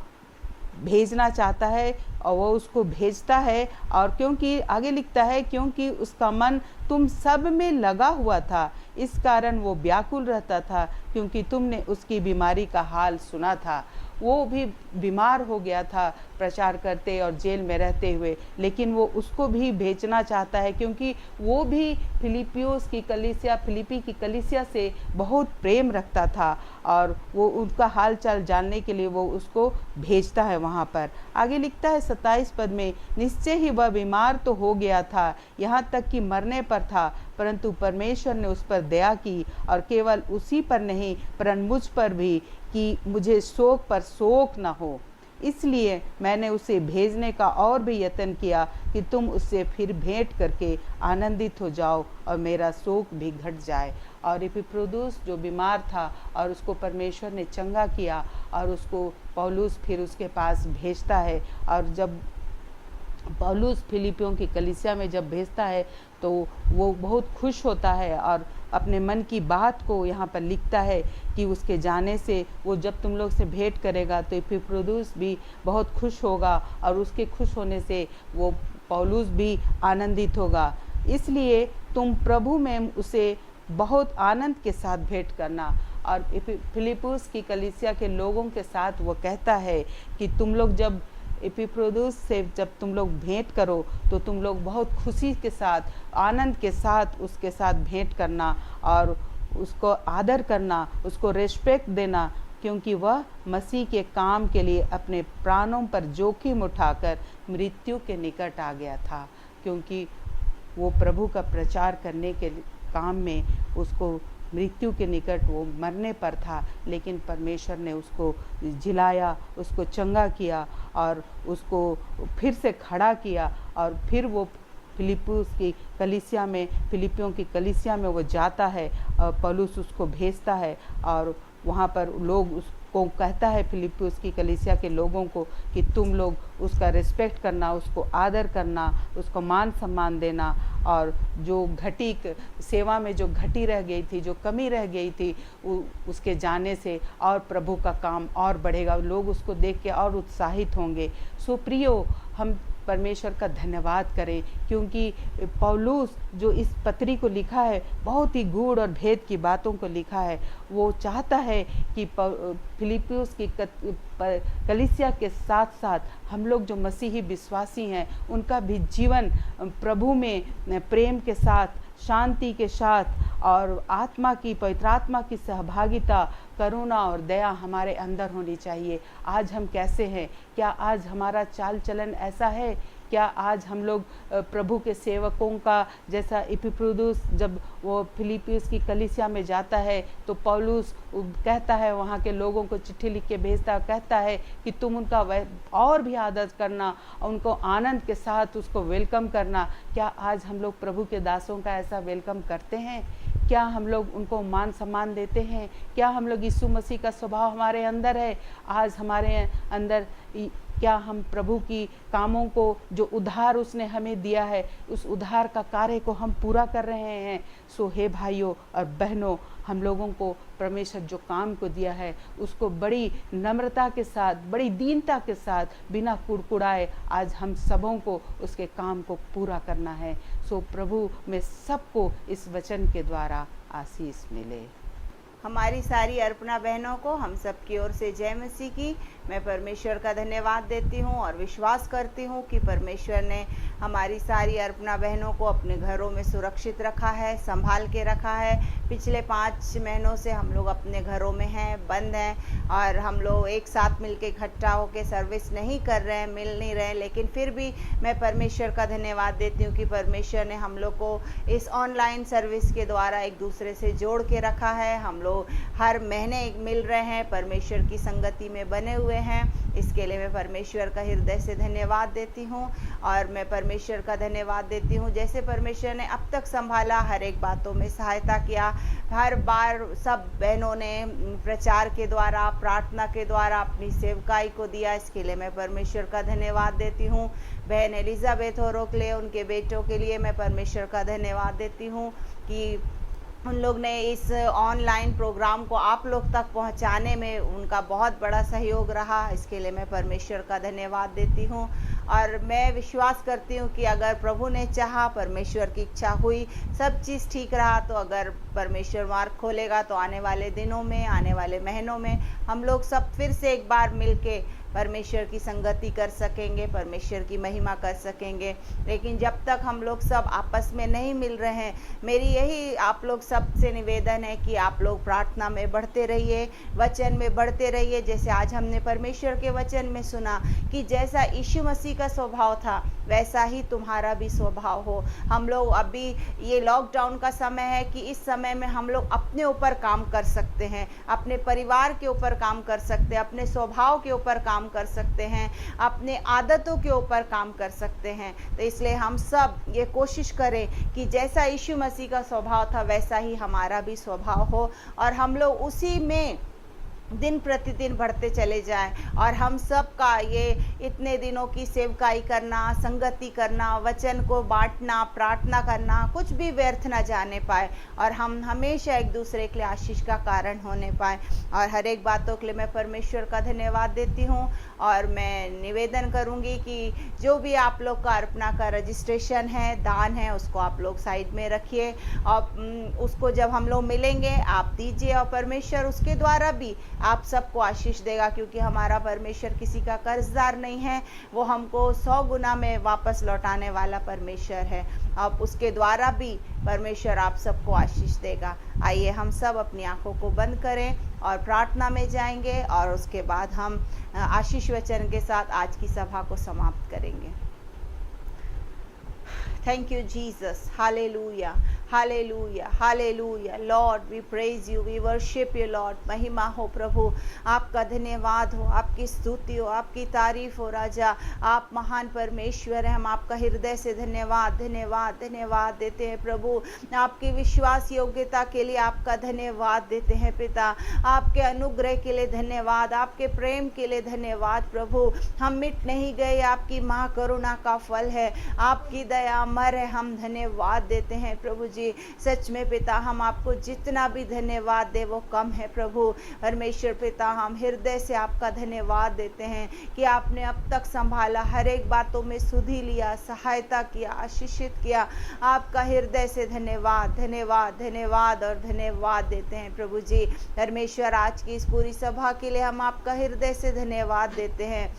भेजना चाहता है और वो उसको भेजता है। और क्योंकि आगे लिखता है, क्योंकि उसका मन तुम सब में लगा हुआ था, इस कारण वो व्याकुल रहता था, क्योंकि तुमने उसकी बीमारी का हाल सुना था। वो भी बीमार हो गया था प्रचार करते और जेल में रहते हुए, लेकिन वो उसको भी भेजना चाहता है, क्योंकि वो भी फिलिपी की कलीसिया से बहुत प्रेम रखता था, और वो उनका हाल चाल जानने के लिए वो उसको भेजता है वहाँ पर। आगे लिखता है 27 पद में, निश्चय ही वह बीमार तो हो गया था, यहाँ तक कि मरने पर था, परंतु परमेश्वर ने उस पर दया की, और केवल उसी पर नहीं परंतु मुझ पर भी, कि मुझे शोक पर शोक न हो। इसलिए मैंने उसे भेजने का और भी यत्न किया कि तुम उससे फिर भेंट करके आनंदित हो जाओ और मेरा शोक भी घट जाए। और इपैफ्रोदितुस जो बीमार था और उसको परमेश्वर ने चंगा किया, और उसको पौलुस फिर उसके पास भेजता है। और जब पौलुस फिलिपियों की कलीसिया में जब भेजता है तो वो बहुत खुश होता है, और अपने मन की बात को यहाँ पर लिखता है कि उसके जाने से, वो जब तुम लोग से भेंट करेगा तो इपैफ्रोदितुस भी बहुत खुश होगा, और उसके खुश होने से वो पौलुस भी आनंदित होगा। इसलिए तुम प्रभु में उसे बहुत आनंद के साथ भेंट करना। और फिलिप्पुस की कलीसिया के लोगों के साथ वो कहता है कि तुम लोग जब इपैफ्रोदितुस से जब तुम लोग भेंट करो तो तुम लोग बहुत खुशी के साथ, आनंद के साथ उसके साथ भेंट करना, और उसको आदर करना, उसको रेस्पेक्ट देना, क्योंकि वह मसीह के काम के लिए अपने प्राणों पर जोखिम उठाकर मृत्यु के निकट आ गया था। क्योंकि वो प्रभु का प्रचार करने के काम में उसको मृत्यु के निकट वो मरने पर था, लेकिन परमेश्वर ने उसको जिलाया, उसको चंगा किया और उसको फिर से खड़ा किया। और फिर वो फिलिपियों की कलीसिया में वो जाता है और पौलुस उसको भेजता है और वहाँ पर लोग उसको कहता है, फिलिप्पुस की कलीसिया के लोगों को, कि तुम लोग उसका रिस्पेक्ट करना, उसको आदर करना, उसको मान सम्मान देना, और जो घटी सेवा में जो घटी रह गई थी, जो कमी रह गई थी, उसके जाने से और प्रभु का काम और बढ़ेगा, लोग उसको देख के और उत्साहित होंगे। सो प्रियो, हम परमेश्वर का धन्यवाद करें, क्योंकि पौलुस जो इस पत्री को लिखा है, बहुत ही गूढ़ और भेद की बातों को लिखा है। वो चाहता है कि फिलिप्पियुस की कलीसिया के साथ साथ हम लोग जो मसीही विश्वासी हैं, उनका भी जीवन प्रभु में प्रेम के साथ, शांति के साथ और आत्मा की, पवित्र आत्मा की सहभागिता, करुणा और दया हमारे अंदर होनी चाहिए। आज हम कैसे हैं? क्या आज हमारा चाल चलन ऐसा है? क्या आज हम लोग प्रभु के सेवकों का जैसा इपिफ्रुदुस जब वो फिलिप्पियुस की कलीसिया में जाता है तो पौलुस कहता है, वहाँ के लोगों को चिट्ठी लिख के भेजता, कहता है कि तुम उनका और भी आदर करना, उनको आनंद के साथ उसको वेलकम करना। क्या आज हम लोग प्रभु के दासों का ऐसा वेलकम करते हैं? क्या हम लोग उनको मान सम्मान देते हैं? क्या हम लोग यीशु मसीह का स्वभाव हमारे अंदर है? आज हमारे अंदर क्या हम प्रभु की कामों को, जो उद्धार उसने हमें दिया है, उस उद्धार का कार्य को हम पूरा कर रहे हैं? सो हे भाइयों और बहनों, हम लोगों को परमेश्वर जो काम को दिया है उसको बड़ी नम्रता के साथ, बड़ी दीनता के साथ, बिना कुड़कुड़ाए आज हम सबों को उसके काम को पूरा करना है। सो प्रभु में सबको इस वचन के द्वारा आशीष मिले। हमारी सारी अर्पणा बहनों को हम सब की ओर से जय मसीह की। मैं परमेश्वर का धन्यवाद देती हूँ और विश्वास करती हूँ कि परमेश्वर ने हमारी सारी अर्पणा बहनों को अपने घरों में सुरक्षित रखा है, संभाल के रखा है। पिछले 5 महीनों से हम लोग अपने घरों में हैं, बंद हैं, और हम लोग एक साथ मिलके इकट्ठा होकर सर्विस नहीं कर रहे हैं, मिल नहीं रहे हैं, लेकिन फिर भी मैं परमेश्वर का धन्यवाद देती हूँ कि परमेश्वर ने हम लोग को इस ऑनलाइन सर्विस के द्वारा एक दूसरे से जोड़ के रखा है। हम लोग हर महीने मिल रहे हैं, परमेश्वर की संगति में बने हुए हैं। इसके लिए मैं परमेश्वर का हृदय से धन्यवाद देती हूँ और मैं परमेश्वर का धन्यवाद देती हूँ जैसे परमेश्वर ने अब तक संभाला, हर एक बातों में सहायता किया। हर बार सब बहनों ने प्रचार के द्वारा, प्रार्थना के द्वारा अपनी सेवकाई को दिया। इसके लिए मैं परमेश्वर का धन्यवाद देती हूँ। बहन एलिजाबेथ होरो के लिए, उनके बेटों के लिए मैं परमेश्वर का धन्यवाद देती हूँ कि उन लोग ने इस ऑनलाइन प्रोग्राम को आप लोग तक पहुंचाने में उनका बहुत बड़ा सहयोग रहा। इसके लिए मैं परमेश्वर का धन्यवाद देती हूं और मैं विश्वास करती हूं कि अगर प्रभु ने चाहा, परमेश्वर की इच्छा हुई, सब चीज़ ठीक रहा, तो अगर परमेश्वर मार्ग खोलेगा तो आने वाले दिनों में, आने वाले महीनों में हम लोग सब फिर से एक बार मिलके परमेश्वर की संगति कर सकेंगे, परमेश्वर की महिमा कर सकेंगे। लेकिन जब तक हम लोग सब आपस में नहीं मिल रहे हैं, मेरी यही आप लोग सबसे निवेदन है कि आप लोग प्रार्थना में बढ़ते रहिए, वचन में बढ़ते रहिए। जैसे आज हमने परमेश्वर के वचन में सुना कि जैसा यीशु मसीह का स्वभाव था वैसा ही तुम्हारा भी स्वभाव हो। हम लोग अभी ये लॉकडाउन का समय है कि इस समय में हम लोग अपने ऊपर काम कर सकते हैं, अपने परिवार के ऊपर काम कर सकते हैं, अपने स्वभाव के ऊपर काम कर सकते हैं, अपने आदतों के ऊपर काम कर सकते हैं। तो इसलिए हम सब ये कोशिश करें कि जैसा यीशु मसीह का स्वभाव था वैसा ही हमारा भी स्वभाव हो और हम लोग उसी में दिन प्रतिदिन बढ़ते चले जाएं और हम सब का ये इतने दिनों की सेवकाई करना, संगति करना, वचन को बांटना, प्रार्थना करना कुछ भी व्यर्थ ना जाने पाए और हम हमेशा एक दूसरे के लिए आशीष का कारण होने पाए। और हर एक बातों के लिए मैं परमेश्वर का धन्यवाद देती हूँ और मैं निवेदन करूँगी कि जो भी आप लोग का अर्पणा का रजिस्ट्रेशन है, दान है, उसको आप लोग साइड में रखिए और उसको जब हम लोग मिलेंगे आप दीजिए और परमेश्वर उसके द्वारा भी आप सबको आशीष देगा, क्योंकि हमारा परमेश्वर किसी का कर्जदार नहीं है, वो हमको 100 गुना में वापस लौटाने वाला परमेश्वर है। अब उसके द्वारा भी परमेश्वर आप सबको आशीष देगा। आइए हम सब अपनी आंखों को बंद करें और प्रार्थना में जाएंगे, और उसके बाद हम आशीष वचन के साथ आज की सभा को समाप्त करेंगे। Thank you, Jesus. Hallelujah. Hallelujah. Hallelujah. Lord, we praise you. We worship you, Lord. महिमा हो प्रभु, आपका धन्यवाद हो, आपकी स्तुति हो, आपकी तारीफ हो राजा। आप महान परमेश्वर हैं। हम आपका हृदय से धन्यवाद धन्यवाद धन्यवाद देते हैं प्रभु। आपकी विश्वास योग्यता के लिए आपका धन्यवाद देते हैं पिता। आपके अनुग्रह के लिए धन्यवाद, आपके प्रेम के लिए धन्यवाद प्रभु। हम मिट नहीं गए, आपकी महाकरुणा का फल है, आपकी दया अमर है। हम धन्यवाद देते हैं प्रभु जी। सच में पिता, हम आपको जितना भी धन्यवाद दे वो कम है प्रभु। परमेश्वर पिता, हम हृदय से आपका धन्यवाद देते हैं कि आपने अब तक संभाला, हर एक बातों में सुधि लिया, सहायता किया, आशीषित किया। आपका हृदय से धन्यवाद धन्यवाद धन्यवाद और धन्यवाद देते हैं प्रभु जी। परमेश्वर, आज की इस पूरी सभा के लिए हम आपका हृदय से धन्यवाद देते हैं।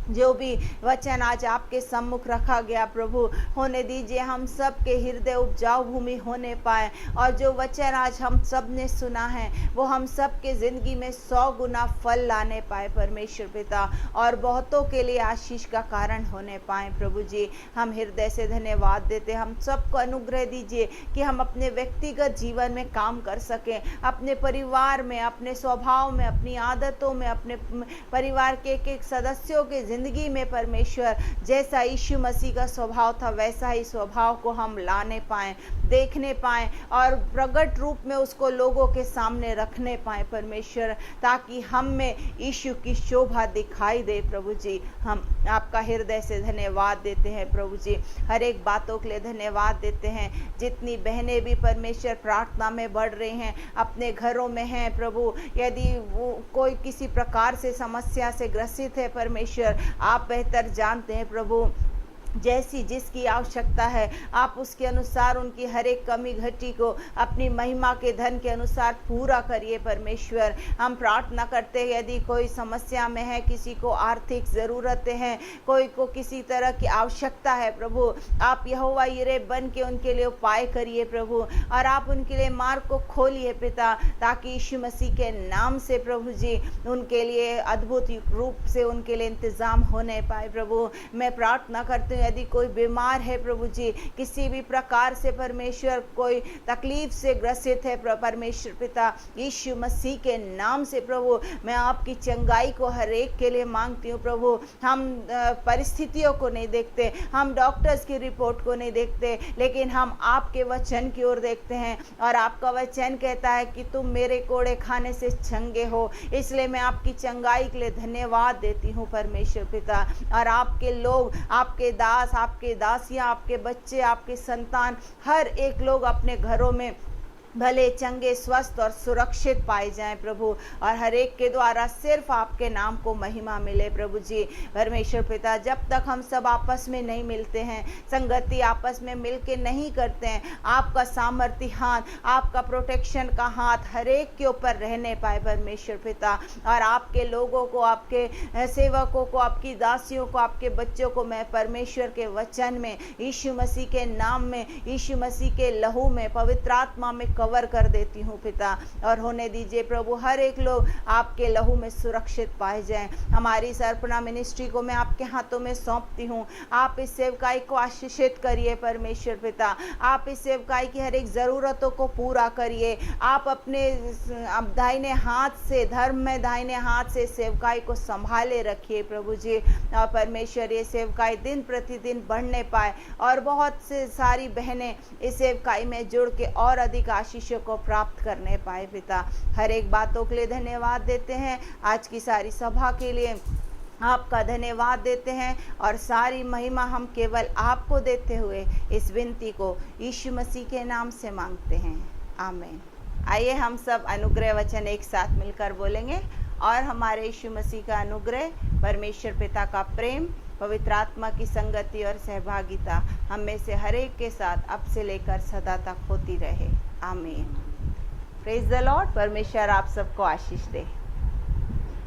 जो भी वचन आज आपके सम्मुख रखा गया प्रभु, होने दीजिए हम सब के हृदय उपजाऊ भूमि होने पाए, और जो वचन आज हम सब ने सुना है वो हम सब के जिंदगी में 100 गुना फल लाने पाए परमेश्वर पिता, और बहुतों के लिए आशीष का कारण होने पाए प्रभु जी। हम हृदय से धन्यवाद देते हैं। हम सबको अनुग्रह दीजिए कि हम अपने व्यक्तिगत जीवन में काम कर सकें, अपने परिवार में, अपने स्वभाव में, अपनी आदतों में, अपने परिवार के एक सदस्यों के जिंदगी में परमेश्वर, जैसा यीशु मसीह का स्वभाव था वैसा ही स्वभाव को हम लाने पाएं, देखने पाएं, और प्रकट रूप में उसको लोगों के सामने रखने पाएं परमेश्वर, ताकि हम में यीशु की शोभा दिखाई दे प्रभु जी। हम आपका हृदय से धन्यवाद देते हैं प्रभु जी। हर एक बातों के लिए धन्यवाद देते हैं। जितनी बहनें भी परमेश्वर प्रार्थना में बढ़ रही हैं, अपने घरों में हैं प्रभु, यदि वो कोई किसी प्रकार से समस्या से ग्रसित है परमेश्वर, आप बेहतर जानते हैं प्रभु। जैसी जिसकी आवश्यकता है आप उसके अनुसार उनकी हर एक कमी घटी को अपनी महिमा के धन के अनुसार पूरा करिए परमेश्वर। हम प्रार्थना करते हैं, यदि कोई समस्या में है, किसी को आर्थिक ज़रूरतें हैं, कोई को किसी तरह की आवश्यकता है प्रभु, आप यहोवा यिरे बन के उनके लिए उपाय करिए प्रभु, और आप उनके लिए मार्ग को खोलिए पिता, ताकि यीशु मसीह के नाम से प्रभु जी उनके लिए अद्भुत रूप से उनके लिए इंतज़ाम होने पाए प्रभु। मैं प्रार्थना करती हूँ, यदि कोई बीमार है प्रभु जी, किसी भी प्रकार से परमेश्वर कोई तकलीफ से ग्रसित है परमेश्वर पिता, यीशु मसीह के नाम से प्रभु मैं आपकी चंगाई को हर एक के लिए मांगती हूँ प्रभु। हम परिस्थितियों को नहीं देखते, हम डॉक्टर्स की रिपोर्ट को नहीं देखते, लेकिन हम आपके वचन की ओर देखते हैं, और आपका वचन कहता है कि तुम मेरे कोड़े खाने से चंगे हो। इसलिए मैं आपकी चंगाई के लिए धन्यवाद देती हूँ परमेश्वर पिता। और आपके लोग, आपके दास, आपके दासियां, आपके बच्चे, आपके संतान, हर एक लोग अपने घरों में भले चंगे, स्वस्थ और सुरक्षित पाए जाएं प्रभु, और हर एक के द्वारा सिर्फ आपके नाम को महिमा मिले प्रभु जी। परमेश्वर पिता, जब तक हम सब आपस में नहीं मिलते हैं, संगति आपस में मिल के नहीं करते हैं, आपका सामर्थ्य हाथ, आपका प्रोटेक्शन का हाथ हर एक के ऊपर रहने पाए परमेश्वर पिता, और आपके लोगों को, आपके सेवकों को, आपकी दासियों को, आपके बच्चों को मैं परमेश्वर के वचन में, यीशु मसीह के नाम में, यीशु मसीह के लहू में, पवित्र आत्मा में कवर कर देती हूँ पिता। और होने दीजिए प्रभु, हर एक लोग आपके लहू में सुरक्षित पाए जाएं। हमारी अर्पणा मिनिस्ट्री को मैं आपके हाथों में सौंपती हूँ। आप इस सेवकाई को आशीषित करिए परमेश्वर पिता। आप इस सेवकाई की हर एक ज़रूरतों को पूरा करिए। आप अपने दाहिने हाथ से, धर्म में दाहिने हाथ से सेवकाई को संभाले रखिए प्रभु जी। और परमेश्वर, ये सेवकाई दिन प्रतिदिन बढ़ने पाए, और बहुत से सारी बहनें इस सेवकाई में जुड़ के और अधिक आशीषों को प्राप्त करने पाए पिता। हर एक बातों के लिए धन्यवाद देते हैं। आज की सारी सभा के लिए आपका धन्यवाद देते हैं, और सारी महिमा हम केवल आपको देते हुए इस विनती को यीशु मसीह के नाम से मांगते हैं, आमीन। आइए हम सब अनुग्रह वचन एक साथ मिलकर बोलेंगे। और हमारे यीशु मसीह का अनुग्रह, परमेश्वर पिता का प्रेम, पवित्र आत्मा की संगति और सहभागिता हम में से हर एक के साथ अब से लेकर सदा तक होती रहे, आमीन। Praise the Lord. परमेश्वर आप सबको आशीष दे।